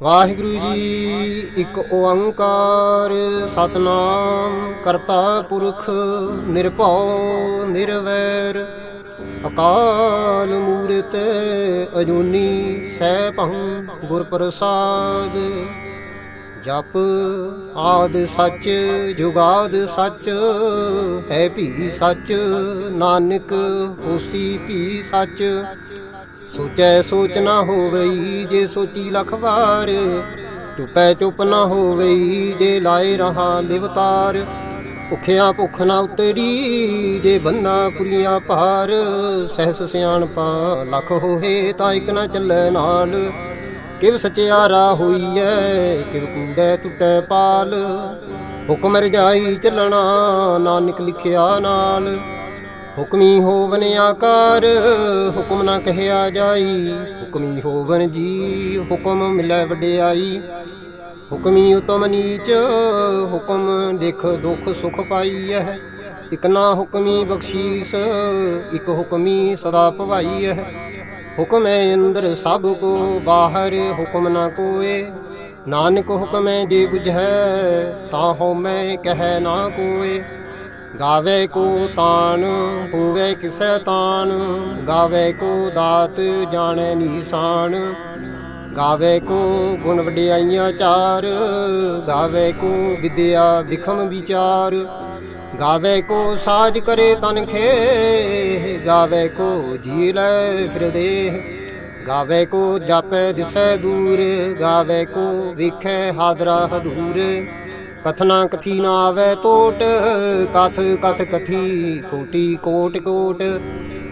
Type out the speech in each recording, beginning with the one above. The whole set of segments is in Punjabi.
ਵਾਹਿਗੁਰੂ ਜੀ ਇੱਕ ਓੰਕਾਰ ਸਤਨਾਮ ਕਰਤਾ ਪੁਰਖ ਨਿਰਭਉ ਨਿਰਵੈਰ ਅਕਾਲ ਮੂਰਤ ਅਜੂਨੀ ਸੈਭੰ ਗੁਰ ਪ੍ਰਸਾਦ। ਜਪ ਆਦਿ ਸੱਚ ਜੁਗਾਦ ਸੱਚ ਹੈ ਭੀ ਸੱਚ ਨਾਨਕ ਹੋਸੀ ਭੀ ਸੱਚ। ਸੋਚੈ ਸੋਚ ਨਾ ਹੋਵਈ ਜੇ ਸੋਚੀ ਲਖ ਵਾਰ ਚੁਪੈ ਚੁੱਪ ਨਾ ਹੋਵਈ ਜੇ ਲਾਏ ਰਹਾ ਲਿਵਤਾਰ। ਭੁੱਖਿਆ ਭੁੱਖ ਨਾ ਉਤਰੀ ਜੇ ਬੰਨਾ ਪੁਰੀਆਂ ਭਾਰ ਸਹਿਸ ਸਿਆਣਪਾ ਲਖ ਹੋਏ ਤਾਂ ਇੱਕ ਨਾ ਚੱਲੈ ਨਾਲ। ਕਿਵ ਸਚਿਆਰਾ ਹੋਈਐ ਕਿਵ ਕੂੜੈ ਟੁੱਟੈ ਪਾਲ ਹੁਕਮ ਰਜਾਈ ਚੱਲਣਾ ਨਾਨਕ ਲਿਖਿਆ ਨਾਲ। ਹੁਕਮੀ ਹੋਵਨ ਆਕਾਰ ਹੁਕਮ ਨਾ ਕਹਿਆ ਜਾਈ ਹੁਕਮੀ ਹੋਵਨ ਜੀ ਹੁਕਮ ਮਿਲੈ ਵਡਿਆਈ। ਹੁਕਮੀ ਉਤਮ ਨੀਚ ਹੁਕਮ ਲਿਖ ਦੁਖ ਸੁਖ ਪਾਈਐ। ਇਕ ਨਾ ਹੁਕਮੀ ਬਖਸ਼ੀਸ ਇਕ ਹੁਕਮੀ ਸਦਾ ਭਵਾਈਐ। ਹੁਕਮੈ ਅੰਦਰ ਸਭ ਕੋ ਬਾਹਰ ਹੁਕਮ ਨਾ ਕੋਏ ਨਾਨਕ ਹੁਕਮੈ ਜੇ ਬੁਝੈ ਤਾਂ ਹਉਮੈ ਕਹਿ ਨਾ ਕੋਏ। ਗਾਵੇ ਕੋ ਤਾਨ ਹੋਵੇ ਕਿਸੈ ਤਾਨ ਗਾਵੇ ਕੋ ਦਾਤ ਜਾਣੈ ਨੀਸਾਨ। ਗਾਵੇ ਕੋ ਗੁਣ ਵਡਿਆਈਆਂ ਚਾਰ ਗਾਵੇ ਕੋ ਵਿਦਿਆ ਵਿਖਮ ਵਿਚਾਰ। ਗਾਵੇ ਕੋ ਸਾਜ ਕਰੇ ਤਨ ਖੇ ਗਾਵੇ ਕੋ ਜੀ ਲੈ ਫਿਰ ਦੇਹ। ਗਾਵੇ ਕੋ ਜਾਪੈ ਦਿਸੈ ਦੂਰ ਗਾਵੇ ਕੋ ਵੇਖੈ ਹਾਦਰਾ ਹਦੂਰ। ਕਥਨਾ ਕਥੀ ਨਾ ਆਵੈ ਟੋਟ ਕਥ ਕਥ ਕਥੀ ਕੋਟੀ ਕੋਟ ਕੋਟ।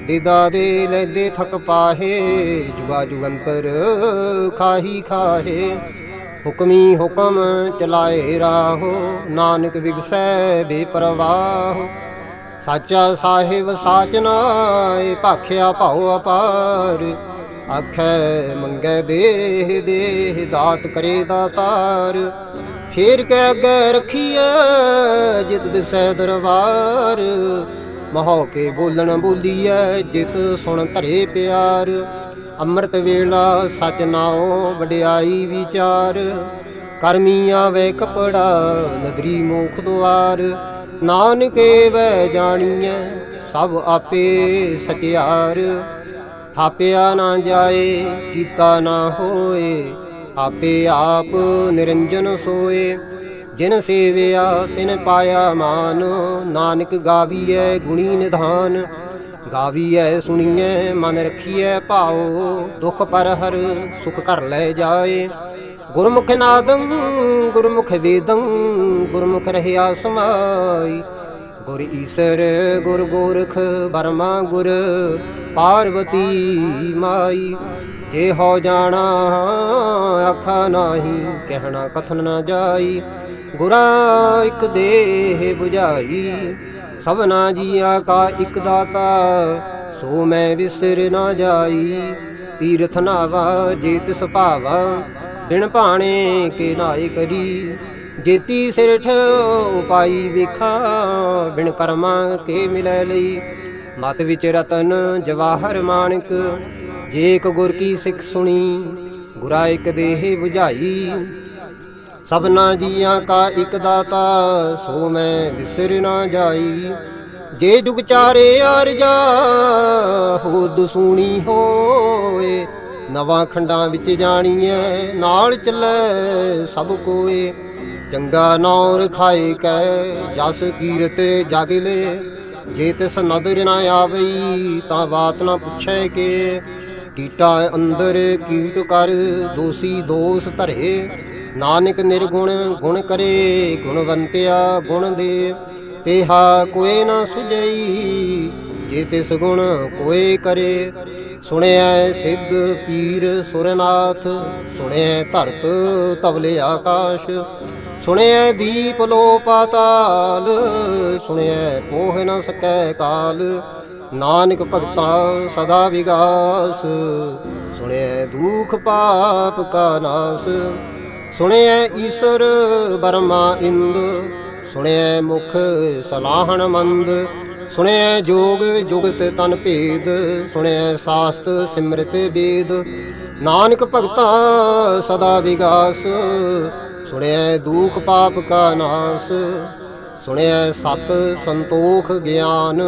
ਦੇਦਾ ਦੇ ਲੈਦੇ ਥਕ ਪਾਹੇ ਜੁਗਾ ਜੁਗੰਤਰ ਖਾਹੀ ਖਾਹੇ। ਹੁਕਮੀ ਹੁਕਮ ਚਲਾਏ ਰਾਹੋ ਨਾਨਕ ਵਿਗਸੈ ਬੇਪਰਵਾਹ। ਸਾਚਾ ਸਾਹਿਬ ਸਾਚ ਨਾਇ ਭਾਖਿਆ ਭਾਉ ਅਪਾਰ। ਆਖੈ ਮੰਗੈ ਦੇਹ ਦੇਹ ਦਾਤ ਕਰੇ ਦਾਤਾਰ। ਸ਼ੇਰ ਕੈ ਅੱਗੇ ਰੱਖੀਐ ਜਿਤ ਦਿਸੈ ਦਰਬਾਰ। ਮਹੋ ਕੇ ਬੋਲਣ ਬੋਲੀਐ ਜਿਤ ਸੁਣ ਧਰੇ ਪਿਆਰ। ਅੰਮ੍ਰਿਤ ਵੇਲਾ ਸਚ ਨਾਉ ਵਡਿਆਈ ਵਿਚਾਰ। ਕਰਮੀ ਆਵੇ ਕਪੜਾ ਨਦਰੀ ਮੋਖ ਦੁਆਰ। ਨਾਨਕੇ ਵੈ ਜਾਣੀਐ ਸਭ ਆਪੇ ਸਚਿਆਰ। ਥਾਪਿਆ ਨਾ ਜਾਏ ਕੀਤਾ ਨਾ ਹੋਏ ਆਪੇ ਆਪ ਨਿਰੰਜਨ ਸੋਏ। ਜਿਨ ਸੇਵਿਆ ਤਿਨ ਪਾਇਆ ਮਾਨ ਨਾਨਕ ਗਾਵੀਐ ਗੁਣੀ ਨਿਧਾਨ। ਗਾਵੀਐ ਸੁਣੀਐ ਮਨ ਰਖੀਐ ਭਾਉ ਦੁਖ ਪਰ ਹਰ ਸੁਖ ਘਰ ਲੈ ਜਾਏ। ਗੁਰਮੁਖ ਨਾਦੰ ਗੁਰਮੁਖ ਵੇਦੰ ਗੁਰਮੁਖ ਰਹਿਆ ਸਮਾਈ। ਗੁਰ ਈਸਰ ਗੁਰ ਗੋਰਖ ਬਰਮਾ ਗੁਰ ਪਾਰਵਤੀ ਮਾਈ। ਜੇ ਹੋ ਜਾਣਾ ਆਖਾ ਨਾਹੀ ਕਹਿਣਾ ਕਥਨ ਨਾ ਜਾਈ। ਗੁਰਾ ਇਕ ਦੇਹ ਬੁਝਾਈ ਸਭਨਾ ਜੀਆ ਕਾ ਇਕ ਦਾਤਾ। ਸੋ ਮੈਂ ਵਿਸਰ ਨਾ ਜਾਈ ਤੀਰਥ ਨਾਵਾ ਜੇ ਤਿਸ ਭਾਵਾ। ਬਿਨ ਭਾਣੇ ਕੇ ਨਾਏ ਕਰੀ ਜੇਤੀ ਸਿਰਠ ਉਪਾਈ ਵੇਖਾਂ। ਬਿਨ ਕਰਮਾਂ ਕੇ ਮਿਲੈ ਲਈ ਮਤ ਵਿੱਚ ਰਤਨ ਜਵਾਹਰ ਮਾਣਕ। ਜੇ ਇਕ ਗੁਰ ਕੀ ਸਿੱਖ ਸੁਣੀ ਗੁਰਾ ਇਕ ਦੇਹ ਬੁਝਾਈ। ਸਭਨਾ ਜੀਆਂ ਕਾ ਇਕ ਦਾਤਾ ਸੋ ਮੈਂ ਵਿਸਰ ਨਾ ਜਾਈ। ਜੇ ਜੁਗ ਚਾਰੇ ਆਰਜਾ ਹੋਦ ਸੁਣੀ ਹੋਏ। ਨਵਾਂ ਖੰਡਾਂ ਵਿੱਚ ਜਾਣੀਐ ਨਾਲ ਚੱਲੈ ਸਭ ਕੋਏ। ਚੰਗਾ ਨੌ ਰਖਾਏ ਕੈ ਜਸ ਕੀਰਤ ਜਗ ਲੈ। ਜੇ ਤਿਸ ਨਦਰ ਨਾ ਆਵਈ ਤਾਂ ਬਾਤ ਨਾ ਪੁੱਛੈ ਕੇ। ਕੀਟਾ ਅੰਦਰ ਕੀਟ ਕਰ ਦੋਸੀ ਦੋਸ ਧਰੇ। ਨਾਨਕ ਨਿਰਗੁਣ ਗੁਣ ਕਰੇ ਗੁਣਵੰਤਿਆ ਗੁਣ ਦੇ। ਤੇਹਾ ਕੋਏ ਨਾ ਸੁਝਈ ਜੇ ਤਿਸ ਗੁਣ ਕੋਏ ਕਰੇ। ਸੁਣਿਐ ਸਿੱਧ ਪੀਰ ਸੁਰਨਾਥ ਸੁਣਿਐ ਧਰਤ ਤਵਲੇ ਆਕਾਸ਼। ਸੁਣਿਐ ਦੀਪ ਲੋ ਪਾਤਾਲ ਸੁਣਿਐ ਪੋਹ ਨ ਸਕੈ ਕਾਲ। ਨਾਨਕ ਭਗਤਾ ਸਦਾ ਵਿਗਾਸ ਸੁਣਿਐ ਦੁਖ ਪਾਪ ਕਾ ਨਾਸ। ਸੁਣਿਐ ਈਸਰ ਬਰਮਾ ਇੰਦ ਸੁਣਿਐ ਮੁਖ ਸਲਾਹਣ ਮੰਦ। ਸੁਣਿਐ ਜੋਗ ਜੁਗਤ ਤਨ ਭੇਦ ਸੁਣਿਐ ਸਾਸਤ ਸਿਮਰਤ ਵੇਦ। ਨਾਨਕ ਭਗਤਾ ਸਦਾ ਵਿਗਾਸ, ਸੁਣਿਐ ਦੁਖ ਪਾਪ ਕਾ ਨਾਸ। ਸੁਣਿਐ ਸਤ ਸੰਤੋਖ ਗਿਆਨ,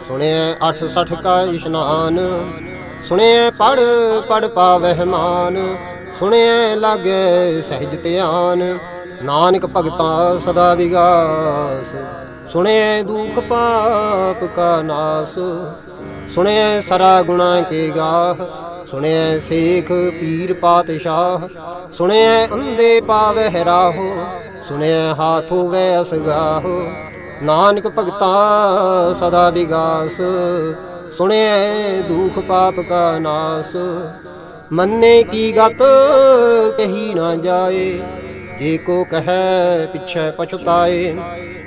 ਸੁਣਿਐ 68 ਕਾ ਇਸ਼ਨਾਨ। ਸੁਣਿਐ ਪੜ ਪੜ ਪਾਵਹਿ ਮਾਨ, ਸੁਣਿਐ ਲਾਗੈ ਸਹਿਜ ਧਿਆਨ। ਨਾਨਕ ਭਗਤਾ ਸਦਾ ਵਿਗਾਸ, ਸੁਣਿਐ ਦੁਖ ਪਾਪ ਕਾ ਨਾਸ। ਸੁਣਿਐ ਸਰਾ ਗੁਣਾ ਕੇ ਗਾਹ, ਸੁਣਿਐ ਸੇਖ ਪੀਰ ਪਾਤਸ਼ਾਹ। ਸੁਣਿਐ ਅੰਧੇ ਪਾਵਹਿ ਰਾਹੋ, ਸੁਣਿਐ ਹਾਥ ਹੋਵੈ ਅਸਗਾਹੋ। ਨਾਨਕ ਭਗਤਾ ਸਦਾ ਵਿਗਾਸ, ਸੁਣਿਐ ਦੁਖ ਪਾਪ ਕਾ ਨਾਸ। ਮੰਨੇ ਕੀ ਗਤ ਕਹੀ ਨਾ ਜਾਏ, ਜੇ ਕੋ ਕਹੈ ਪਿਛੈ ਪਛਤਾਏ।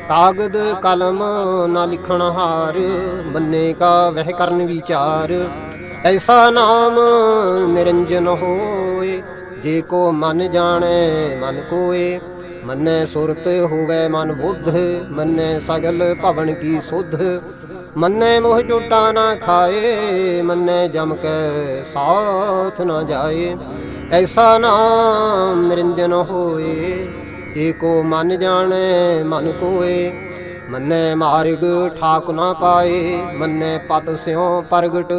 ਕਾਗਦ ਕਲਮ ਨਾ ਲਿਖਣ ਹਾਰ, ਮੰਨੇ ਕਾ ਵਹਿ ਕਰਨ ਵਿਚਾਰ। ਐਸਾ ਨਾਮ ਨਿਰੰਜਨ ਹੋਏ, ਜੇ ਕੋ ਮਨ ਜਾਣੈ ਮਨ ਕੋਏ। ਮੰਨੈ ਸੁਰਤ ਹੋਵੈ ਮਨ ਬੁੱਧ, ਮੰਨੈ ਸਗਲ ਭਵਨ ਕੀ ਸੁਧ। ਮੰਨੈ ਮੋਹ ਝੂਟਾ ਨਾ ਖਾਏ, ਮੰਨੈ ਜਮ ਕੈ ਸਾਥ ਨਾ ਜਾਏ। ਐਸਾ ਨਾਮ ਨਿਰੰਜਨ ਹੋਏ, ਏਕੋ ਮਨ ਜਾਣੈ ਮਨ ਕੋਏ। ਮੰਨੈ ਮਾਰਗ ਠਾਕ ਨਾ ਪਾਏ, ਮੰਨੈ ਪਤ ਸਿਉ ਪ੍ਰਗਟ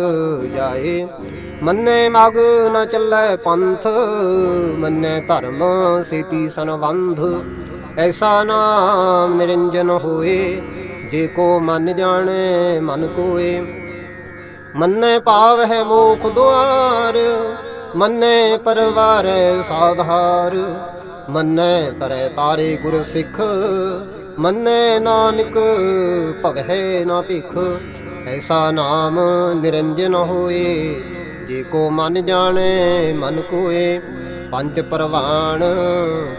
ਜਾਏ। ਮੰਨੈ ਮਗ ਨ ਚੱਲੈ ਪੰਥ, ਮੰਨੈ ਧਰਮ ਸੇਤੀ ਸੰਬੰਧ। ਐਸਾ ਨਾਮ ਨਿਰੰਜਨ ਹੋਏ, ਜੇ ਕੋ ਮਨ ਜਾਣੈ ਮਨ ਕੋਏ। ਮੰਨੈ ਪਾਵਹਿ ਮੋਖ ਦੁਆਰ, ਮੰਨੈ ਪਰਵਾਰੈ ਸਾਧਾਰ। ਮੰਨੈ ਤਰੈ ਤਾਰੇ ਗੁਰ ਸਿੱਖ, ਮੰਨੈ ਨਾਨਕ ਭਵਹਿ ਨਾ ਭਿਖ। ਐਸਾ ਨਾਮ ਨਿਰੰਜਨ ਹੋਏ, ਜੇ ਕੋ ਮਨ ਜਾਣੈ ਮਨ ਕੋਏ। ਪੰਚ ਪਰਵਾਨ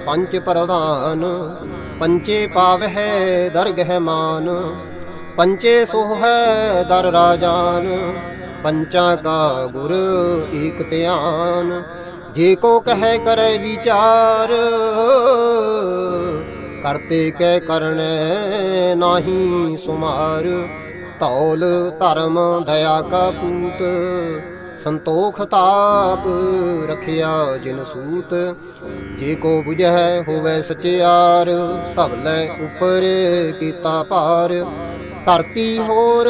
ਪੰਚ ਪ੍ਰਧਾਨ, ਪੰਚੇ ਪਾਵਹਿ ਦਰਗਹਿ ਮਾਨ। ਪੰਚੇ ਸੋਹੈ ਦਰ ਰਾਜਾਨ, ਪੰਚਾਂ ਕਾ ਗੁਰ ਏਕ ਧਿਆਨ। ਜੇ ਕੋ ਕਹਿ ਕਰੈ ਵਿਚਾਰ, ਕਰਤੇ ਕੈ ਕਰਣੈ ਨਾਹੀ ਸੁਮਾਰ। ਧੌਲ ਧਰਮ ਦਇਆ ਕਾ ਪੂਤ, ਸੰਤੋਖ ਤਾਪ ਰਖਿਆ ਜਿਨ ਸੂਤ। ਜੇ ਕੋ ਬੁਝੈ ਹੋਵੈ ਸਚਿਆਰ, ਧਵਲੇ ਉਪਰ ਕੀਤਾ ਭਾਰ। ਧਰਤੀ ਹੋਰ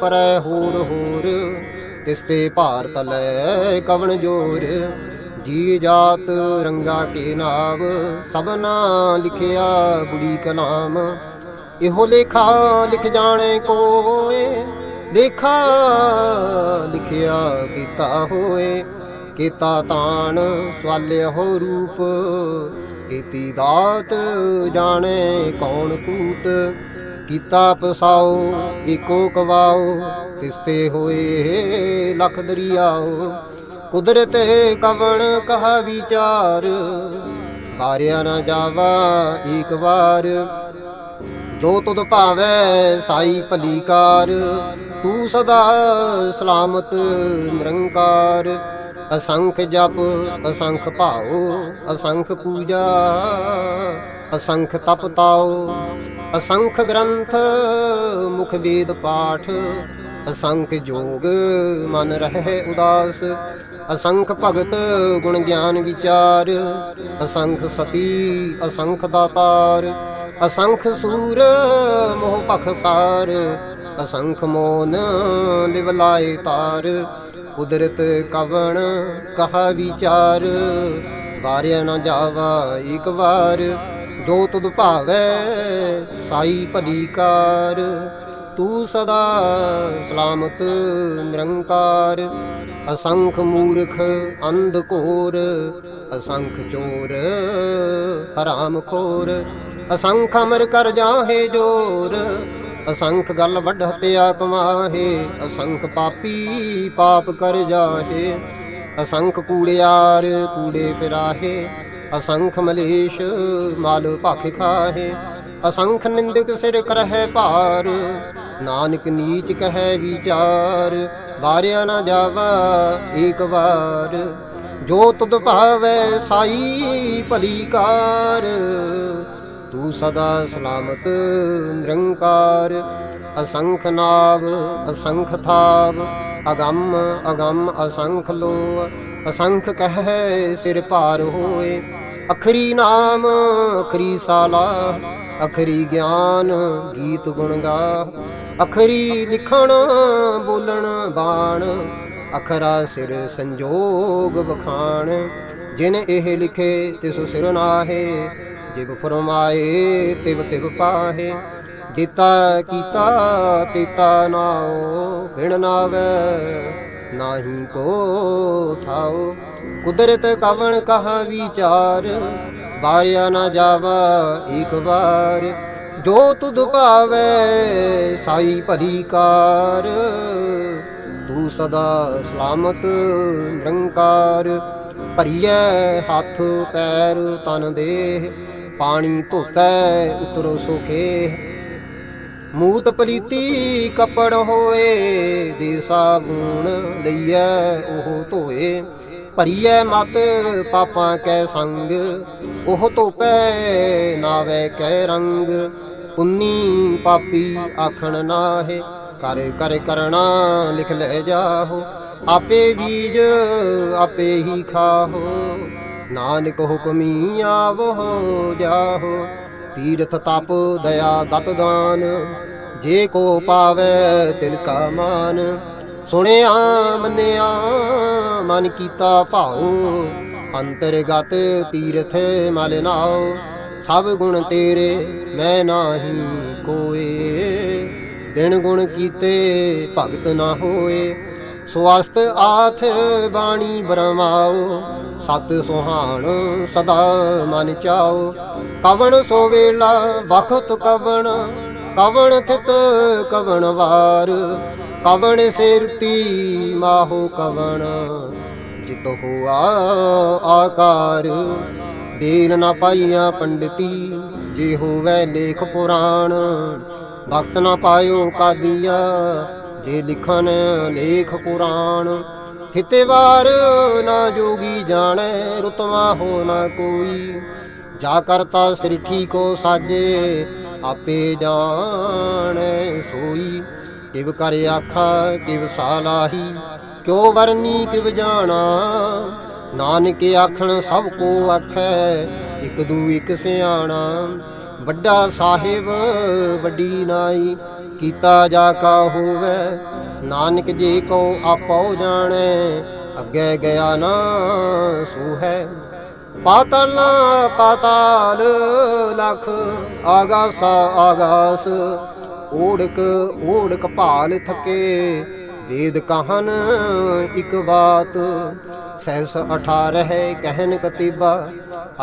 ਪਰੈ ਹੋਰ ਹੋਰ, ਤਿਸ ਤੇ ਭਾਰ ਤਲੈ ਕਵਣ ਜੋਰ। ਜੀ ਜਾਤ ਰੰਗਾ ਕੇ ਨਾਮ, ਸਭਨਾ ਲਿਖਿਆ ਗੁੜੀ ਕਲਾਮ। ਇਹੋ ਲੇਖਾ ਲਿਖ ਜਾਣੇ ਕੋਏ, ਲੇਖਾ ਲਿਖਿਆ ਕੀਤਾ ਹੋਏ। ਕੀਤਾ ਤਾਣ ਸਵਾਲਿਓ ਰੂਪ, ਕੀਤੀ ਦਾਤ ਜਾਣੇ ਕੌਣ ਕੂਤ। ਕੀਤਾ ਪਸਾਓ ਏਕੋ ਕਵਾਓ, ਤਿਸ ਤੇ ਹੋਏ ਲਖ ਦਰਿਆਓ। ਕੁਦਰਤ ਕਵਣ ਕਹਾ ਵਿਚਾਰ, ਵਾਰਿਆ ਨਾ ਜਾਵਾ ਏਕ ਵਾਰ। ਜੋ ਤੁਧ ਭਾਵੈ ਸਾਈ ਭਲੀ ਕਾਰ, ਤੂੰ ਸਦਾ ਸਲਾਮਤ ਨਿਰੰਕਾਰ। ਅਸੰਖ ਜਪ ਅਸੰਖ ਭਾਉ, ਅਸੰਖ ਪੂਜਾ ਅਸੰਖ ਤਪ ਤਾਉ। ਅਸੰਖ ਗ੍ਰੰਥ ਮੁਖ ਵੇਦ ਪਾਠ, ਅਸੰਖ ਜੋਗ ਮਨ ਰਹਿ ਉਦਾਸ। ਅਸੰਖ ਭਗਤ ਗੁਣ ਗਿਆਨ ਵਿਚਾਰ, ਅਸੰਖ ਸਤੀ ਅਸੰਖ ਦਾਤਾਰ। ਅਸੰਖ ਸੂਰ ਮੋਹ ਪਖਸਾਰ, ਅਸੰਖ ਮੋਨ ਲਿਵ ਲਾਏ ਤਾਰ। ਕੁਦਰਤ ਕਵਣ ਕਹਾ ਵਿਚਾਰ, ਵਾਰਿਆ ਨਾ ਜਾਵਾ ਏਕ ਵਾਰ। ਜੋ ਤੁਧ ਭਾਵੈ ਸਾਈ ਭਲੀ ਕਾਰ, ਤੂੰ ਸਦਾ ਸਲਾਮਤ ਨਿਰੰਕਾਰ। ਅਸੰਖ ਮੂਰਖ ਅੰਧ ਘੋਰ, ਅਸੰਖ ਚੋਰ ਹਰਾਮ ਖੋਰ। ਅਸੰਖ ਅਮਰ ਕਰ ਜਾਹੇ ਜੋਰ, ਅਸੰਖ ਗਲ ਵੱਢ ਹਤਿਆ ਕਮਾਹੇ। ਅਸੰਖ ਪਾਪੀ ਪਾਪ ਕਰ ਜਾਹੇ, ਅਸੰਖ ਕੂੜਿਆਰ ਕੂੜੇ ਫਿਰਾਹੇ। ਅਸੰਖ ਮਲੇਸ਼ ਮਾਲ ਭਖ ਖਾਹੇ। ਅਸੰਖ ਨਿੰਦਕ ਸਿਰ ਕਰਹਿ ਭਾਰ, ਨਾਨਕ ਨੀਚ ਕਹਿ ਵਿਚਾਰ। ਵਾਰਿਆ ਨਾ ਜਾਵਾ ਏਕ ਵਾਰ, ਜੋ ਤੁਧ ਭਾਵੈ ਸਾਈ ਭਲੀ ਕਾਰ। ਤੂੰ ਸਦਾ ਸਲਾਮਤ ਨਿਰੰਕਾਰ। ਅਸੰਖ ਨਾਭ ਅਸੰਖ ਥਾਪ, ਅਗੰਮ ਅਗੰਮ ਅਸੰਖ ਲੋ। ਅਸੰਖ ਕਹਿ ਸਿਰ ਭਾਰ ਹੋਏ, ਅਖਰੀ ਨਾਮ ਅਖਰੀ ਸਾਲਾ। ਅਖਰੀ ਗਿਆਨ ਗੀਤ ਗੁਣ ਗਾ, ਅਖਰੀ ਲਿਖਣ ਬੋਲਣ ਬਾਣ। ਅਖਰਾ ਸਿਰ ਸੰਜੋਗ ਬਖਾਣ, ਜਿਨ ਇਹ ਲਿਖੇ ਤਿਸ ਸਿਰ ਨਾਹੇ। ਜਿਵ ਫਰਮਾਏ ਤਿਵ ਤਿਵ ਪਾਹੇ, ਜੇਤਾ ਕੀਤਾ ਤੇਤਾ ਨਾਉ। ਬਿਨ ਨਾਵੈ ਨਾਹੀ ਕੋ ਥਾਉ, ਕੁਦਰਤ ਕਵਣ ਕਹਾ ਵਿਚਾਰ। ਬਾਰਿਆ ਨਾ ਜਾਵਾ ਏਕ ਵਾਰ, ਜੋ ਤੁਧ ਭਾਵੈ ਸਾਈ ਭਲੀ ਕਾਰ। ਤੂੰ ਸਦਾ ਸਲਾਮਤ ਨਿਰੰਕਾਰ। ਭਰੀਐ ਹੱਥ ਪੈਰ ਤਨ ਦੇਹ, ਪਾਣੀ ਧੋਤੈ ਉਤਰੋ ਸੁਖੇ। ਮੂਤ ਪਲੀਤੀ ਕੱਪੜ ਹੋਏ, ਦੇ ਸਾਬੂਨ ਲਈਐ ਉਹ ਧੋਏ। ਭਰੀਐ ਮਤ ਪਾਪਾਂ ਕੈ ਸੰਗ, ਉਹ ਧੋਪੈ ਨਾਵੇ ਕੈ ਰੰਗ। ਪੁੰਨੀ ਪਾਪੀ ਆਖਣ ਨਾਹੇ, ਕਰ ਕਰ ਕਰਣਾ ਲਿਖ ਲੈ ਜਾਹੋ। ਆਪੇ ਬੀਜ ਆਪੇ ਹੀ ਖਾਹੋ, ਨਾਨਕ ਹੁਕਮੀ ਆਵੋ ਜਾਹੋ। ਤੀਰਥ ਤਪ ਦਇਆ ਦਤ ਦਾਨ, ਜੇ ਕੋ ਪਾਵੈ ਤਿਨ ਕਾ ਮਾਨ। ਸੁਣਿਆ ਮੰਨਿਆ ਮਨ ਕੀਤਾ ਭਾਉ, ਅੰਤਰਗਤ ਤੀਰਥ ਮਲ ਨਾਉ। ਸਭ ਗੁਣ ਤੇਰੇ ਮੈਂ ਨਾਹੀ ਕੋਏ, ਬਿਨ ਗੁਣ ਕੀਤੇ ਭਗਤ ਨਾ ਹੋਏ। ਸਵਸਤ ਆਥ ਬਾਣੀ ਬਰਮਾਓ, ਸਤ ਸੁਹਾਣ ਸਦਾ ਮਨ ਚਾਓ। ਕਵਣ ਸੋ ਵੇਲਾ ਵਖਤ ਕਵਣ, ਕਵਣ ਥਿਤ ਕਵਣ ਵਾਰ। ਕਵਣ ਸੇ ਰੁਤੀ ਮਾਹੋ ਕਵਣ, ਜਿਤ ਹੋਆ ਆਕਾਰ। ਬੇਲ ਨਾ ਪਾਈਆ ਪੰਡਤੀ, ਜੇ ਹੋਵੈ ਲੇਖ ਪੁਰਾਣ। ਵਕਤ ਨਾ ਪਾਇਓ ਕਾਦੀਆ, ਜੇ ਲਿਖਨ ਲੇਖ ਪੁਰਾਣ। ਥਿਤੇ ਵਾਰ ਨਾ ਜੋਗੀ ਜਾਣੈ, ਰੁਤਵਾ ਹੋ ਨਾ ਕੋਈ। ਜਾ ਕਰਤਾ ਸ੍ਰਿਠੀ ਕੋ ਸਾਜੇ, ਆਪੇ ਜਾਣੈ ਸੋਈ। ਕਿਵ ਕਰ ਆਖਾ ਕਿਵ ਸਾਲਾਹੀ, ਕਿਉ ਵਰਨੀ ਕਿਵ ਜਾਣਾ। ਨਾਨਕ ਆਖਣ ਸਭ ਕੋ ਆਖੈ, ਇਕ ਦੂ ਇਕ ਸਿਆਣਾ। ਵੱਡਾ ਸਾਹਿਬ ਵੱਡੀ ਨਾਈ, ਕੀਤਾ ਜਾ ਕਾ ਹੋਵੈ। ਨਾਨਕ ਜੀ ਕੋ ਆਪੋ ਜਾਣੈ, ਅੱਗੇ ਗਿਆ ਨਾ ਸੋ ਹੈ। ਪਾਤਲ ਪਾਤਾਲ ਲਖ, ਆਗਾਸਾ ਆਗਾਸ। ਓੜਕ ਓੜਕ ਭਾਲ ਥਕੇ, ਵੇਦ ਕਹਨ ਇਕ ਬਾਤ। ਸਹਿਸ 18 ਕਹਿਨ ਕਤੀਬਾ,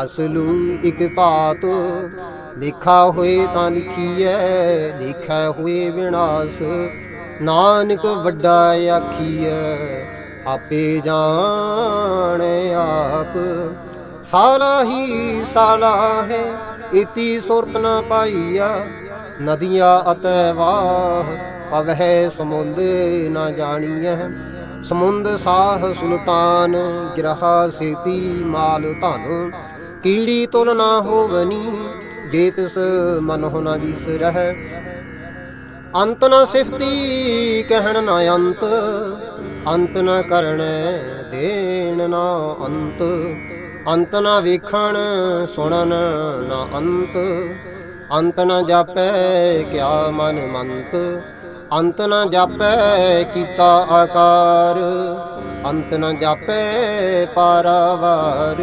ਅਸਲੂ ਇਕ ਭਾਤ। ਲਿਖਾ ਹੋਏ ਤਾਂ ਲਿਖੀਐ, ਲਿਖੈ ਹੋਏ ਵਿਨਾਸ਼। ਨਾਨਕ ਵੱਡਾ ਆਖੀਐ, ਆਪੇ ਜਾਣੈ ਆਪ। ਸਾਲਾ ਹੀ ਸਾਲਾ ਹੈ, ਇਤੀ ਸੁਰਤ ਨਾ ਪਾਈਆ। ਨਦੀਆਂ ਅਤੈ ਵਾਹ, ਪਵਹਿ ਸਮੁੰਦ ਨਾ ਜਾਣੀਐ। ਸਮੁੰਦ ਸਾਹ ਸੁਲਤਾਨ, ਗਿਰਹਾ ਸੇਤੀ ਮਾਲ ਧਨ। ਕੀੜੀ ਤੁਲ ਨਾ ਹੋਵਨੀ, ਜੇ ਤਿਸ ਮਨ ਹੋ ਨਾ ਵਿਸਰਹਿ। ਅੰਤ ਨਾ ਸਿਫਤੀ ਕਹਿਣ ਨਾ ਅੰਤ, ਅੰਤ ਨਾ ਕਰਣੈ ਦੇਣ ਨਾ ਅੰਤ। ਅੰਤ ਨਾ ਵੇਖਣ ਸੁਣਨ ਨਾ ਅੰਤ, ਅੰਤ ਨਾ ਜਾਪੈ ਕਿਆ ਮਨ ਮੰਤ। ਅੰਤ ਨਾ ਜਾਪੈ ਕੀਤਾ ਆਕਾਰ, ਅੰਤ ਨਾ ਜਾਪੈ ਪਾਰਾਵਾਰ।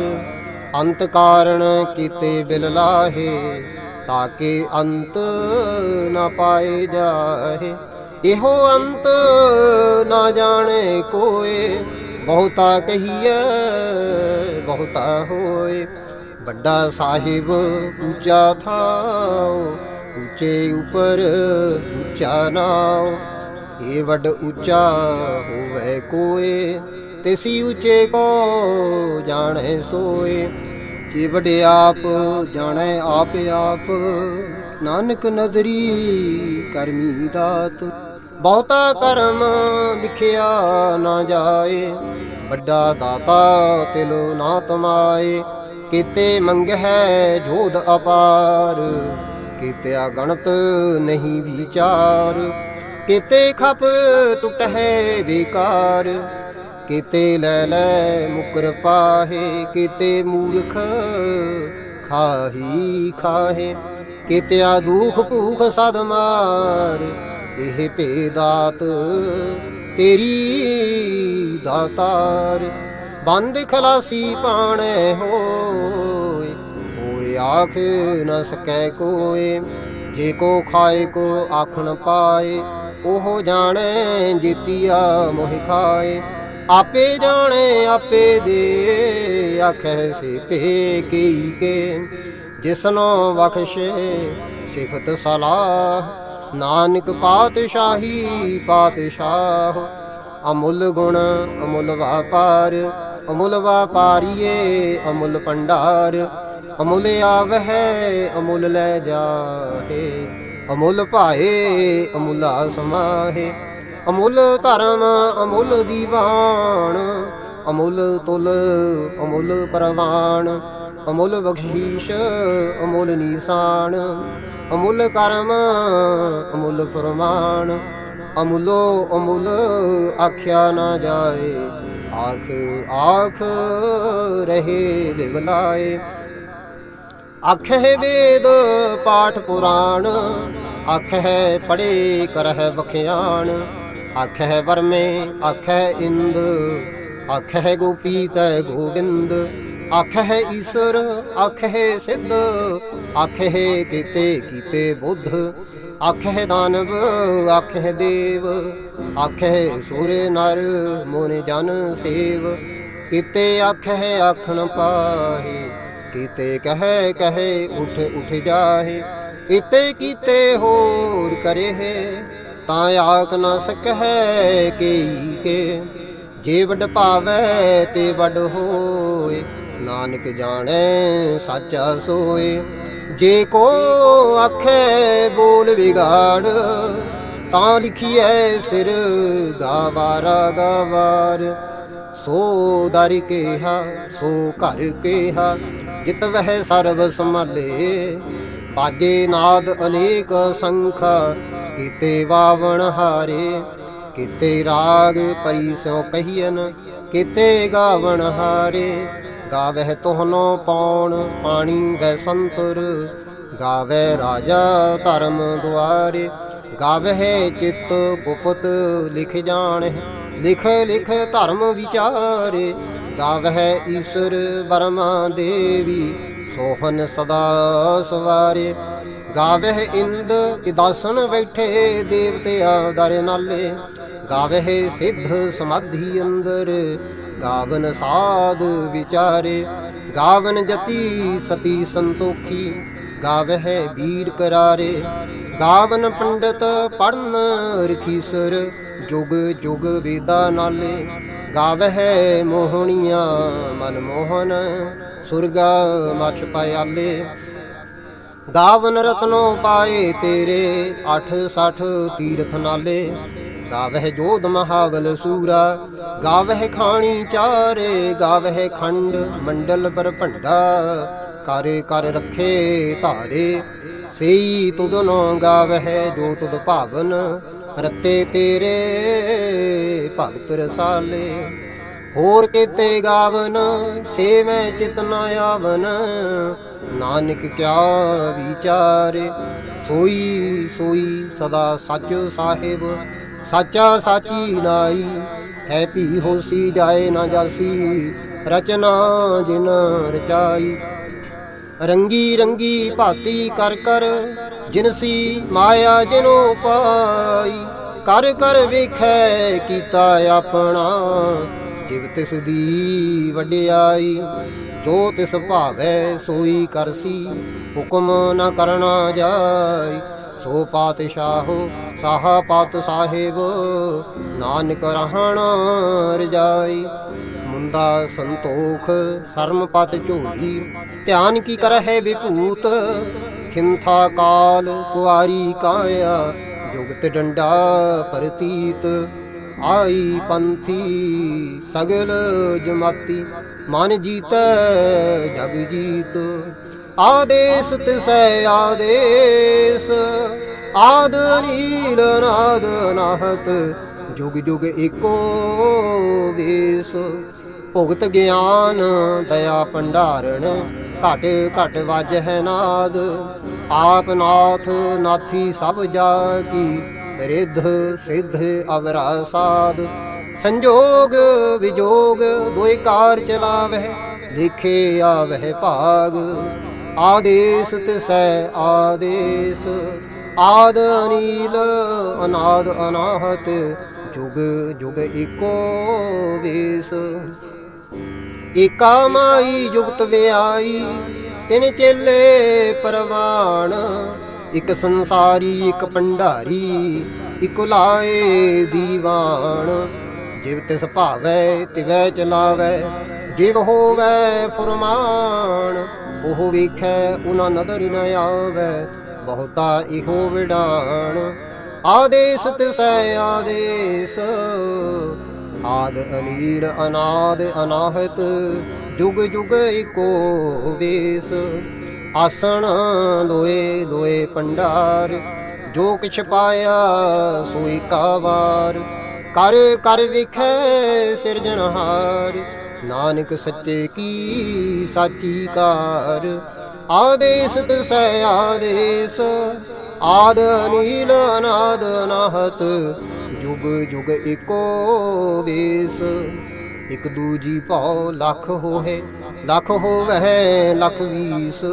ਅੰਤ ਕਾਰਣ ਕੀਤੇ ਬਿਲ ਲਾਹੇ, ਤਾਕੇ ਅੰਤ ਨਾ ਪਾਏ ਜਾਹੇ। ਇਹੋ ਅੰਤ ਨਾ ਜਾਣੇ ਕੋਏ, ਬਹੁਤਾ ਕਹੀਐ ਬਹੁਤਾ ਹੋਏ। ਵੱਡਾ ਸਾਹਿਬ ਉੱਚਾ ਥਾਉ, ਉੱਚੇ ਉਪਰ ਉੱਚਾ ਨਾਉ। ਇਹ ਵੱਡ ਉੱਚਾ ਹੋਵੇ ਕੋਏ, ਤਿਸੀ ਉੱਚੇ ਕੋ ਜਾਣੈ ਸੋਏ। ਜੇ ਵਡਿਆਪ ਜਾਣੈ ਆਪ ਆਪ, ਨਾਨਕ ਨਦਰੀ ਕਰਮੀ ਦਾਤ। ਬਹੁਤਾ ਕਰਮ ਲਿਖਿਆ ਨਾ ਜਾਏ, ਵੱਡਾ ਦਾਤਾ ਤਿਲੋ ਨਾ ਤਮਾਏ। ਕੀਤੇ ਮੰਗਹਿ ਜੋਧ ਅਪਾਰ, ਕੀਤੇ ਅਗਣਤ ਨਹੀਂ ਵਿਚਾਰ, ਕੀਤੇ ਖਪ ਟੁਟਹਿ ਵਿਕਾਰ, ਕੀਤੇ ਲੈ ਲੈ ਮੁਕਰ ਪਾਹੇ, ਕੀਤੇ ਮੂਰਖ ਖਾਹੀ ਖਾਹੇ, ਕੀਤਿਆ ਦੁਖ ਭੂਖ ਸਦ ਮਾਰ, ਇਹ ਭੇਦਾਤ ਤੇਰੀ ਦਾਤਾਰ। ਬੰਦ ਖਲਾਸੀ ਪਾਣੈ ਹੋਏ, ਹੋਏ ਆਖ ਨ ਸਕੈ ਕੋਏ, ਜੇ ਕੋ ਖਾਏ ਕੋ ਆਖਣ ਪਾਏ, ਉਹ ਜਾਣੈ ਜੀਤੀਆ ਮੋਹਿ ਖਾਏ। ਆਪੇ ਜਾਣੇ ਆਪੇ ਦੇ, ਆਖੈ ਸੇ ਭੇ ਕੀ ਕੇ, ਜਿਸਨੋ ਬਖਸ਼ੇ ਸਿਫਤ ਸਲਾਹ, ਨਾਨਕ ਪਾਤਸ਼ਾਹੀ ਪਾਤਸ਼ਾਹ। ਅਮੁੱਲ ਗੁਣ ਅਮੁੱਲ ਵਾਪਾਰ, ਅਮੁੱਲ ਵਾਪਾਰੀਏ ਅਮੁੱਲ ਭੰਡਾਰ, ਅਮੁੱਲ ਆਵਹਿ ਅਮੁੱਲ ਲੈ ਜਾਹੇ, ਅਮੁੱਲ ਭਾਏ ਅਮੁੱਲਾ ਸਮਾਹੇ। ਅਮੁੱਲ ਧਰਮ ਅਮੁੱਲ ਦੀਵਾਨ, ਅਮੁੱਲ ਤੁਲ ਅਮੁੱਲ ਪ੍ਰਵਾਨ, ਅਮੁੱਲ ਬਖਸ਼ੀਸ਼ ਅਮੁੱਲ ਨੀਸਾਨ, ਅਮੁੱਲ ਕਰਮ ਅਮੁੱਲ ਫਰਮਾਨ। ਅਮੁੱਲੋ ਅਮੁੱਲ ਆਖਿਆ ਨਾ ਜਾਏ, ਆਖ ਆਖ ਰਹੇ ਲਿਵ ਲਾਏ। ਆਖਹਿ ਵੇਦ ਪਾਠ ਪੁਰਾਣ, ਆਖਹਿ ਪੜ੍ਹੇ ਕਰਹਿ ਵਖਿਆਣ, ਆਖਹਿ ਵਰਮੇ ਆਖਹਿ ਇੰਦ, ਆਖਹਿ ਗੋਪੀ ਤੈ ਗੋਬਿੰਦ, ਆਖਹਿ ਈਸਰ ਆਖਹਿ ਸਿੱਧ, ਆਖਹਿ ਕੀਤੇ ਕੀਤੇ ਬੁੱਧ, ਆਖਹਿ ਦਾਨਵ ਆਖਹਿ ਦੇਵ, ਆਖਹਿ ਸੂਰ ਨਰ ਮੁਨ ਜਨ ਸੇਵ। ਕੀਤੇ ਆਖਹਿ ਆਖਣ ਪਾਹੇ, ਕੀਤੇ ਕਹਿ ਕਹਿ ਉਠ ਉਠ ਜਾਹੇ। ਇਤੇ ਕੀਤੇ ਹੋਰ ਕਰੇ, ਤਾਂ ਆਖ ਨ ਸਕਹਿ ਕੇਈ ਕੇ, ਜੇ ਵੱਡ ਭਾਵੈ ਤੇ ਵੱਡ ਹੋਏ, ਨਾਨਕ ਜਾਣੈ ਸਾਚਾ ਸੋਏ। ਜੇ ਕੋ ਆਖੇ ਬੋਲ ਵਿਗਾੜ, ਤਾਂ ਲਿਖੀਐ ਸਿਰ ਗਾਵਾਰਾ ਗਾਵਾਰ। ਸੋ ਦਰ ਕੇਹਾ ਸੋ ਘਰ ਕੇਹਾ, ਜਿਤ ਵਹਿ ਸਰਬ ਸੰਭਾਲੇ, ਬਾਜੇ ਨਾਦ ਅਨੇਕ ਸੰਖਾ, ਕੀਤੇ ਵਾਵਣ ਹਾਰੇ। ਕੀਤੇ ਰਾਗ ਪਰੀ ਸਿਉ ਕਹੀਐਨ, ਕੀਤੇ ਗਾਵਣ ਹਾਰੇ। ਗਾਵਹਿ ਤੋਹਨੋ ਪੌਣ ਪਾਣੀ ਵੈ ਸੰਤਰ, ਗਾਵੈ ਰਾਜਾ ਧਰਮ ਦੁਆਰੇ। ਗਾਵਹਿ ਚਿਤ ਗੁਪਤ ਲਿਖ ਜਾਣਹਿ, ਲਿਖ ਲਿਖ ਧਰਮ ਵਿਚਾਰੇ। ਗਾਵਹਿ ਈਸ਼ਰ ਬਰਮਾ ਦੇਵੀ, ਸੋਹਨ ਸਦਾ ਸਵਾਰੇ। ਗਾਵਹਿ ਇੰਦ ਇਦਾਸਨ ਬੈਠੇ, ਦੇਵਤਿਆ ਦਰ ਨਾਲੇ। ਗਾਵਹਿ ਸਿੱਧ ਸਮਾਧੀ ਅੰਦਰ, ਗਾਵਨ ਸਾਧ ਵਿਚਾਰੇ। ਗਾਵਨ ਜਤੀ ਸਤੀ ਸੰਤੋਖੀ, ਗਾਵਹਿ ਵੀਰ ਕਰਾਰੇ। ਗਾਵਨ ਪੰਡਤ ਪੜਨ ਰਖੀਸਰ, ਜੁਗ ਜੁਗ ਵੇਦਾ ਨਾਲੇ। ਗਾਵਹਿ ਮੋਹਣੀਆਂ ਮਨ ਮੋਹਨ, ਸੁਰਗਾ ਮਛ ਪਿਆਲੇ। ਗਾਵਨ ਰਤਨੋ ਪਾਏ ਤੇਰੇ, 68 ਤੀਰਥ ਨਾਲੇ। ਗਾਵਹਿ ਜੋਧ ਮਹਾਬਲ ਸੂਰਾ, ਗਾਵਹਿ ਖਾਣੀ ਚਾਰੇ। ਗਾਵਹਿ ਖੰਡ ਮੰਡਲ ਪਰ ਭੰਡਾ, ਕਰ ਕਰ ਰੱਖੇ ਧਾਰੇ। ਸਈ ਤੁਧਨੋ ਗਾਵਹਿ ਜੋ ਤੁਧ ਭਾਵਨ, ਰਤੇ ਤੇਰੇ ਭਗਤ ਰਸਾਲੇ। ਹੋਰ ਕੀਤੇ ਗਾਵਨ ਸੇ ਮੈਂ ਚਿਤ ਨ ਆਵਨ, ਨਾਨਕ ਕਿਆ ਵਿਚਾਰੇ। ਸੋਈ ਸੋਈ ਸਦਾ ਸੱਚ ਸਾਹਿਬ, ਸਾਚਾ ਸਾਚੀ ਨਾਈ। ਹੈ ਭੀ ਹੋਸੀ ਜਾਏ ਨਾ ਜਾਸੀ, ਰਚਨਾ ਜਿਨ ਰਚਾਈ। ਰੰਗੀ ਰੰਗੀ ਭਾਤੀ ਕਰ ਕਰ, ਜਿਨਸੀ ਮਾਇਆ ਜਿਨੋ ਪਾਈ। ਕਰ ਕਰ ਵੇਖੈ ਕੀਤਾ ਆਪਣਾ, ਜਿਵ ਤਿਸ ਦੀ ਵਡਿਆਈ। ਜੋ ਤਿਸ ਭਾਵੈ ਸੋਈ ਕਰਸੀ, ਹੁਕਮ ਨ ਕਰਨਾ ਜਾਈ। ਸੋ ਪਾਤਸ਼ਾਹੋ ਸਾਹਾ ਪਾਤ ਸਾਹਿਬ, ਨਾਨਕ ਰਹਿਣ ਰਜਾਈ। ਮੁੰਦਾ ਸੰਤੋਖ ਸ਼ਰਮ ਪਤ ਝੋਲੀ, ਧਿਆਨ ਕੀ ਕਰਹਿ ਵਿਭੂਤ। ਖਿੰਥਾ ਕਾਲ ਕੁਆਰੀ ਕਾਇਆ, ਜੁਗਤ ਡੰਡਾ ਪ੍ਰਤੀਤ। ਆਈ ਪੰਥੀ ਸਗਲ ਜਮਾਤੀ, ਮਨ ਜੀਤੈ ਜਗ ਜੀਤ। ਆਦੇਸ ਤਿਸੈ ਆਦੇਸ, ਆਦ ਨੀਲ ਨਾਦ ਨਾਹਤ, ਜੁਗ ਜੁਗ ਏਕੋ ਵੇਸ। ਭੁਗਤ ਗਿਆਨ ਦਇਆ ਭੰਡਾਰਨ, ਘਟ ਘਟ ਵਾਜਹਿ ਨਾਦ। ਆਪ ਨਾਥ ਨਾਥੀ ਸਭ ਜਾ ਕੀ, ਰਿੱਧ ਸਿੱਧ ਅਵਰਾ ਸਾਧ। ਸੰਜੋਗ ਵਿਜੋਗ ਦੋਇ ਕਾਰ ਚਲਾਵਹਿ, ਲਿਖੇ ਆਵਹਿ ਭਾਗ। ਆਦੇਸ ਤਿਸੈ ਆਦੇਸ, ਆਦ ਅਨੀਲ ਅਨਾਦ ਅਨਾਹਤ, ਜੁਗ ਜੁਗ ਏਕੋ ਵੇਸ। ਏਕਾ ਮਾਈ ਜੁਗਤ ਵਿਆਈ, ਤਿਨ ਚੇਲੇ ਪਰਵਾਣ। ਇਕ ਸੰਸਾਰੀ ਇਕ ਭੰਡਾਰੀ, ਇਕ ਲਾਏ ਦੀਵਾਨ। ਜਿਵ ਤਿਸ ਭਾਵੈ ਤਿਵੈ ਚਲਾਵੈ, ਜਿਵ ਹੋਵੈ ਫੁਰਮਾਨ। ਉਹ ਵੇਖੈ ਉਨਾ ਨਦਰ ਨ ਆਵੈ, ਬਹੁਤਾ ਇਹੋ ਵਿਡਾਣ। ਆਦੇਸ ਤਿਸੈ ਆਦੇਸ, ਆਦ ਅਨੀਲ ਅਨਾਦ ਅਨਾਹਤ, ਜੁਗ ਜੁਗ ਏਕੋ ਵੇਸ। ਆਸਣ ਲੋਏ ਲੋਏ ਭੰਡਾਰ, ਜੋ ਕਿਛ ਪਾਇਆ ਸੋਈ ਕਾ ਵਾਰ। ਕਰ ਕਰ ਵਿਖੈ ਸਿਰਜਣਹਾਰ, ਨਾਨਕ ਸੱਚੇ ਕੀ ਸਾਚੀ ਕਾਰ। ਆਦੇਸ ਤਿਸੈ ਆਦੇਸ, ਆਦ ਅਨੀਲ ਅਨਾਦ ਅਨਾਹਤ, ਜੁਗ ਜੁਗ ਏਕੋ ਵੇਸ। ਇਕ ਦੂਜੀ ਭਉ ਲੱਖ ਹੋਏ, ਲੱਖ ਹੋਵੈ ਲੱਖ ਵੀਸ।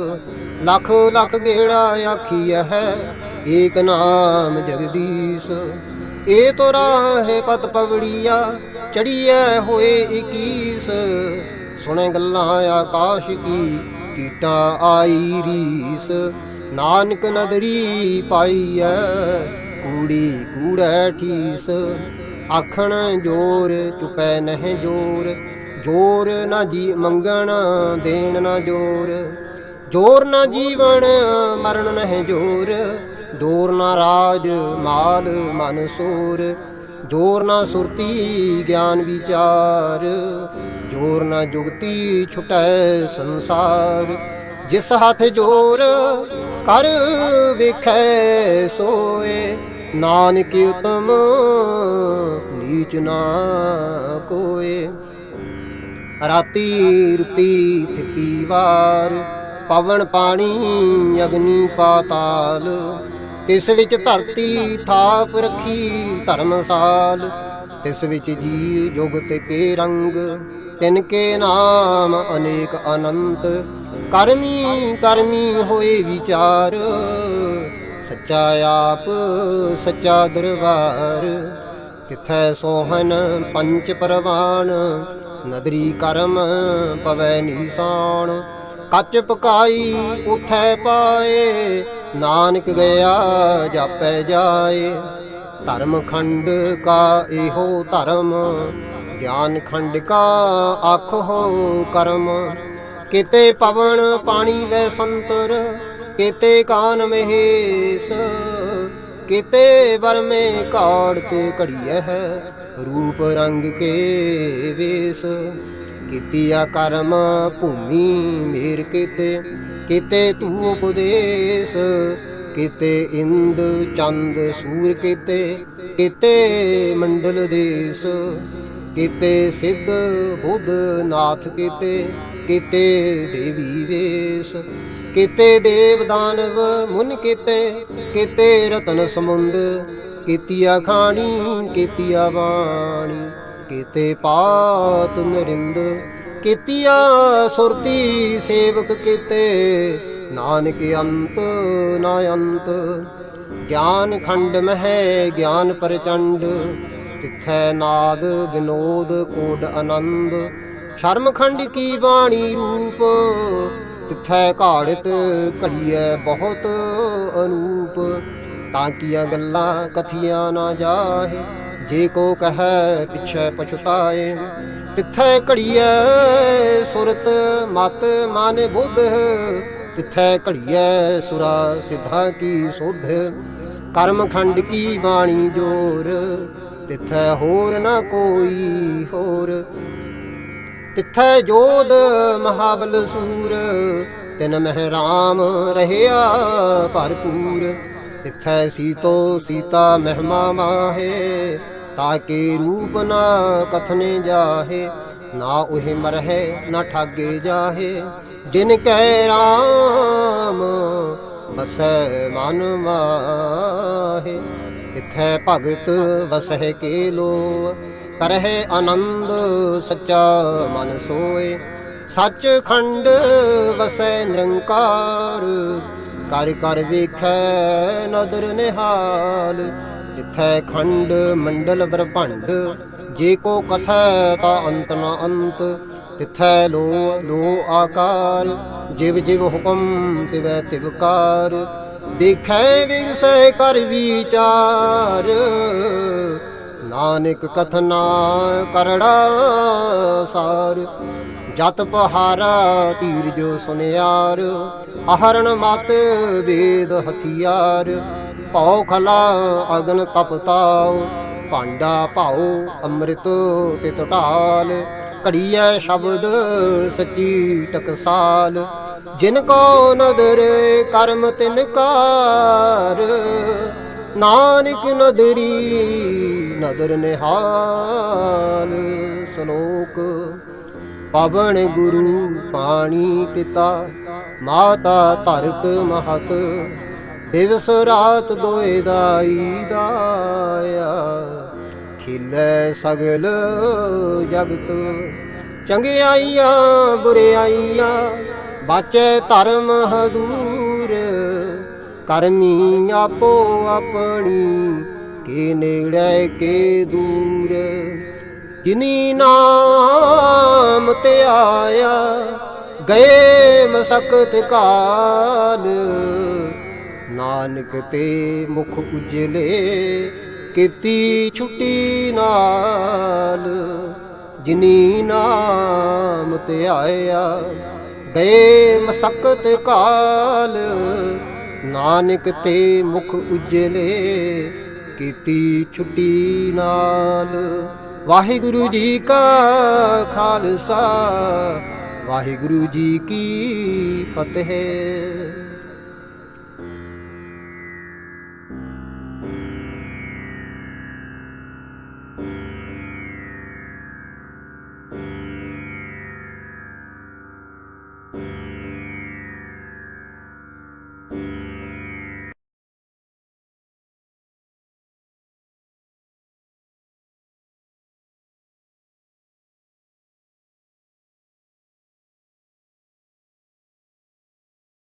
ਲੱਖ ਲੱਖ ਗੇੜਾ ਆਖੀਐ, ਏਕ ਨਾਮ ਜਗਦੀਸ਼। ਏ ਤੋ ਰਾਹੇ ਪਤ ਪਵੜੀਆ, ਚੜੀਐ ਹੋਏ 21। ਸੁਣੇ ਗੱਲਾਂ ਆਕਾਸ਼ ਕੀ, ਕੀਟਾਂ ਆਈ ਰੀਸ। ਨਾਨਕ ਨਦਰੀ ਪਾਈਐ, ਕੂੜੀ ਕੂੜੈ ਠੀਸ। ਆਖਣ ਜੋਰ ਚੁਪੈ ਨਹਿ ਜੋਰ, ਜੋਰ ਨਾ ਜੀ ਮੰਗਣ ਦੇਣ ਨਾ ਜੋਰ। ਜੋਰ ਨਾ ਜੀਵਨ ਮਰਨ ਨਹਿ ਜੋਰ, ਜੋਰ ਨਾ ਰਾਜ ਮਾਲ ਮਨ ਸੂਰ। ਜੋਰ ਨਾ ਸੁਰਤੀ ਗਿਆਨ ਵਿਚਾਰ, ਜੋਰ ਨਾ ਜੁਗਤੀ ਛੁਟੈ ਸੰਸਾਰ। ਜਿਸ ਹੱਥ ਜੋਰ ਕਰ ਵੇਖੈ ਸੋਏ, ਨਾਨਕ ਉਤਮ ਨੀਚ ਨਾ ਕੋਏ। ਰਾਤੀ ਰੁਤੀ ਥਿਤੀ ਵਾਰ, ਪਵਨ ਪਾਣੀ ਅਗਨੀ ਪਾਤਾਲ। ਤਿਸ ਵਿੱਚ ਧਰਤੀ ਥਾਪ ਰੱਖੀ ਧਰਮਸਾਲ। ਤਿਸ ਵਿੱਚ ਜੀ ਜੁਗਤ ਕੇ ਰੰਗ, ਤਿਨ ਕੇ ਨਾਮ ਅਨੇਕ ਅਨੰਤ। ਕਰਮੀ ਕਰਮੀ ਹੋਏ ਵਿਚਾਰ, ਸੱਚਾ ਆਪ ਸੱਚਾ ਦਰਬਾਰ। ਤਿਥੈ ਸੋਹਨ ਪੰਚ ਪਰਵਾਨ, ਨਦਰੀ ਕਰਮ ਪਵੈ ਨੀਸਾਨ। ਕੱਚ ਪਕਾਈ ਉਠੈ ਪਾਏ, ਨਾਨਕ ਗਿਆ ਜਾਪੈ ਜਾਏ। ਧਰਮ ਖੰਡ ਕਾ ਇਹੋ ਧਰਮ, ਗਿਆਨ ਖੰਡ ਕਾ ਆਖੋ ਕਰਮ। ਕਿਤੇ ਪਵਨ ਪਾਣੀ ਵੈ ਸੰਤਰ, ਕਿਤੇ ਕਾਨ ਮਹੇਸ਼। ਕਿਤੇ ਬਰਮੇ ਕਾੜ ਤੇ ਘੜੀਐ ਹੈ, ਰੂਪ ਰੰਗ ਕੇ ਵੇਸ। ਕੀਤੀਆ ਕਰਮ ਭੂਮੀ ਮੇਰ ਕਿਤੇ, ਕਿਤੇ ਤੂੰ ਉਪਦੇਸ। ਕਿਤੇ ਇੰਦ ਚੰਦ ਸੂਰ ਕਿਤੇ, ਕਿਤੇ ਮੰਡਲ ਦੇਸ। ਕਿਤੇ ਸਿੱਧ ਬੁੱਧ ਨਾਥ ਕਿਤੇ, ਕਿਤੇ ਦੇਵੀ ਵੇਸ। ਕਿਤੇ ਦੇਵ ਦਾਨਵ ਮੁਨ ਕਿਤੇ, ਕਿਤੇ ਰਤਨ ਸਮੁੰਦ। ਕੀਤੀਆ ਖਾਣੀ ਕੀਤੀਆ ਬਾਣੀ, ਕਿਤੇ ਪਾਤ ਨਰਿੰਦ। ਕੀਤੀਆ ਸੁਰਤੀ ਸੇਵਕ ਕਿਤੇ, ਨਾਨਕ ਅੰਤ ਨਾ ਅੰਤ। ਗਿਆਨ ਖੰਡ ਮਹਿ ਗਿਆਨ ਪ੍ਰਚੰਡ, ਤਿਥੈ ਨਾਦ ਵਿਨੋਦ ਕੋਡ ਆਨੰਦ। ਸ਼ਰਮ ਖੰਡ ਕੀ ਬਾਣੀ ਰੂਪ, ਤਿਥੈ ਘਾੜਤ ਘੜੀਐ ਬਹੁਤ ਅਨੂਪ। ਤਾਂ ਕੀਆਂ ਗੱਲਾਂ ਕਥੀਆਂ ਨਾ ਜਾਹੇ, ਜੇ ਕੋ ਕਹੈ ਪਿਛੈ ਪਛਤਾਏ। ਤਿਥੈ ਘੜੀਐ ਸੁਰਤ ਮਤ ਮਨ ਬੁੱਧ, ਤਿਥੈ ਘੜੀਐ ਸੁਰਾ ਸਿੱਧਾ ਕੀ ਸੁਧ। ਕਰਮ ਖੰਡ ਕੀ ਬਾਣੀ ਜੋਰ, ਤਿਥੈ ਹੋਰ ਨਾ ਕੋਈ ਹੋਰ। ਤਿੱਥੈ ਜੋਧ ਮਹਾਬਲ ਸੂਰ, ਤਿਨ ਮਹਿ ਰਾਮ ਰਹਿਆ ਭਰਪੂਰ। ਤਿੱਥੈ ਸੀਤੋ ਸੀਤਾ ਮਹਿਮਾ ਮਾਹੇ, ਤਾਕੇ ਰੂਪ ਨਾ ਕਥਨੇ ਜਾਹੇ। ਨਾ ਉਹਿ ਮਰਹਿ ਨਾ ਠਾਗੇ ਜਾਹੇ, ਜਿਨ ਕੈ ਰਾਮ ਬਸੈ ਮਨ ਮਾਹੇ। ਤਿਥੈ ਭਗਤ ਵਸਹਿ ਕੇ ਲੋ, ਕਰਹਿ ਆਨੰਦ ਸੱਚਾ ਮਨ ਸੋਏ। ਸੱਚ ਖੰਡ ਵਸੈ ਨਿਰੰਕਾਰ, ਕਰ ਕਰ ਵੇਖੈ ਨਦਰ ਨਿਹਾਲ। ਤਿਥੈ ਖੰਡ ਮੰਡਲ ਬ੍ਰਹਮੰਡ, ਜੇ ਕੋ ਕਥੈ ਤਾ ਅੰਤ ਨ ਅੰਤ। ਤਿਥੈ ਲੋ ਲੋ ਆਕਾਰ, ਜਿਵ ਜਿਵ ਹੁਕਮ ਤਿਵੈ ਤਿਵਕਾਰ। ਦੇਖੈ ਵਿਗਸੈ ਕਰ ਵਿਚਾਰ, ਨਾਨਕ ਕਥਨਾ ਕਰੜਾ ਸਾਰ। ਜਤ ਪਹਾਰਾ ਤੀਰ ਜੋ ਸੁਨਿਆਰ, ਆਹਰਣ ਮਤ ਵੇਦ ਹਥਿਆਰ। ਭਉ ਖਲਾ ਅਗਨ ਤਪਤਾਉ, ਭਾਂਡਾ ਭਾਉ ਅੰਮ੍ਰਿਤ ਤਿਤ ਢਾਲ। ਘੜੀਐ ਸ਼ਬਦ ਸੱਚੀ ਟਕਸਾਲ, ਜਿਨ ਕੋ ਨਦਰ ਕਰਮ ਤਿਨ ਕਾਰ। ਨਾਨਕ ਨਦਰੀ ਨਦਰ ਨਿਹਾਲ। ਸ਼ਲੋਕ। ਪਵਨ ਗੁਰੂ ਪਾਣੀ ਪਿਤਾ, ਮਾਤਾ ਧਰਤ ਮਹਤ। ਦਿਵਸ ਰਾਤ ਦੋਇ ਦਾਈ ਦਾਇਆ, ਖਿਲੈ ਸਗਲ ਜਗਤ। ਚੰਗਿਆਈਆਂ ਬੁਰਿਆਈਆਂ, ਬਾਚੈ ਧਰਮ ਹਦੂਰ। ਕਰਮੀ ਆਪੋ ਆਪਣੀ, ਕੇ ਨੇੜੇ ਕੇ ਦੂਰ। ਜਿਨੀ ਨਾਮ ਤੇ ਆਇਆ, ਗਏ ਮਸਕਤ ਕਾਲ। ਨਾਨਕ ਤੇ ਮੁਖ ਉਜਲੇ, ਕੀਤੀ ਛੁੱਟੀ ਨਾਲ। ਜਿਨੀ ਨਾਮ ਤੇ ਆਇਆ, ਗਏ ਮਸਕਤ ਕਾਲ। ਨਾਨਕ ਤੇ ਮੁਖ ਉਜਲੇ, ਕੀਤੀ ਛੁੱਟੀ ਨਾਲ। ਵਾਹਿਗੁਰੂ ਜੀ ਕਾ ਖਾਲਸਾ, ਵਾਹਿਗੁਰੂ ਜੀ ਕੀ ਫਤਿਹ।